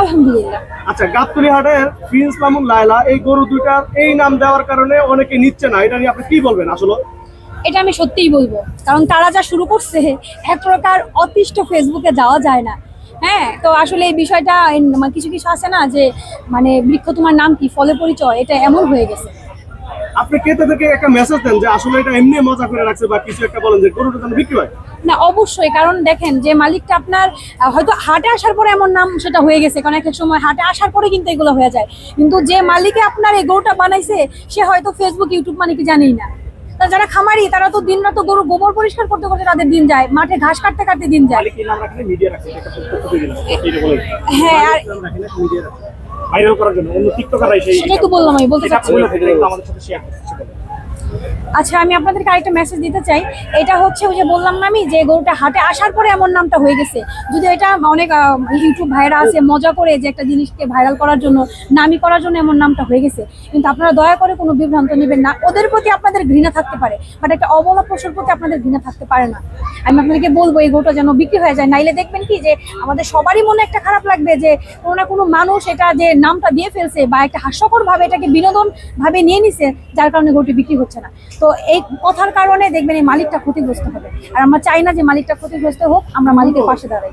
আলহামদুলিল্লাহ। আচ্ছা, গাবতলী হাটের প্রিন্স মামুন লায়লা এই গরু দুইটার এই নাম দেওয়ার কারণে অনেকে নিচ্ছে না, এটা নিয়ে আপনি কি বলবেন আসলে? এটা আমি সত্যিই বলবো, কারণ তারা যা শুরু করছে এক প্রকার অতিষ্ঠ, ফেসবুকে যাওয়া যায় না। হ্যাঁ, তো আসলে এই বিষয়টা কিছু কিছু আছে না যে মানে বৃক্ষ তোমার নাম কি ফলে পরিচয়, এটা এমন হয়ে গেছে। আপনি ক্রেতাদেরকে একটা মেসেজ দেন যে আসলে এটা এমনি মজা করে রাখছে বা কিছু একটা বলেন যে গরুটা যেন বিক্রি হয়। না, অবশ্যই, কারণ দেখেন যে মালিকটা আপনার হয়তো হাটে আসার পরে এমন নাম সেটা হয়ে গেছে, কারণ এক এক সময় হাটে আসার পরে কিন্তু এগুলো হয়ে যায়, কিন্তু যে মালিকে আপনার এই গরুটা বানাইছে সে হয়তো ফেসবুক ইউটিউব মানে কি জানেই না। তা যারা খামারি তারা তো দিন রাত গরু গোবর পরিষ্কার করতে করতে তাদের দিন যায়, মাঠে ঘাস কাটতে কাটতে দিন যায়। হ্যাঁ, আর ভাইরাল করার জন্য অন্য টিকটকাররা সেটাই তো বললাম, আমি বলতে চাচ্ছি। আমাদের সাথে শেয়ার করতে। আচ্ছা, আমি আপনাদেরকে আরেকটা মেসেজ দিতে চাই। এটা হচ্ছে ওই যে বললাম না আমি যে গরুটা হাটে আসার পরে এমন নামটা হয়ে গেছে, যদি এটা অনেক ইউটিউব ভাইরা আছে মজা করে যে একটা জিনিসকে ভাইরাল করার জন্য, নামি করার জন্য এমন নামটা হয়ে গেছে, কিন্তু আপনারা দয়া করে কোনো বিভ্রান্ত নেবেন না। ওদের প্রতি আপনাদের ঘৃণা থাকতে পারে, বাট একটা অবলা পশুর প্রতি আপনাদের ঘৃণা থাকতে পারে না। আমি আপনাদেরকে বলবো এই গরুটা যেন বিক্রি হয়ে যায়, নাইলে দেখবেন কি যে আমাদের সবারই মনে একটা খারাপ লাগবে যে কোনো না কোনো মানুষ এটা যে নামটা দিয়ে ফেলছে বা একটা হাস্যকর ভাবে এটাকে বিনোদন ভাবে নিয়ে নিছে, যার কারণে গরুটি বিক্রি হচ্ছে না। তো এই কথার কারণে দেখবেন এই মালিকটা ক্ষতিগ্রস্ত হবে, আর আমরা চাই না যে মালিকটা ক্ষতিগ্রস্ত হোক, আমরা মালিকের পাশে দাঁড়াই।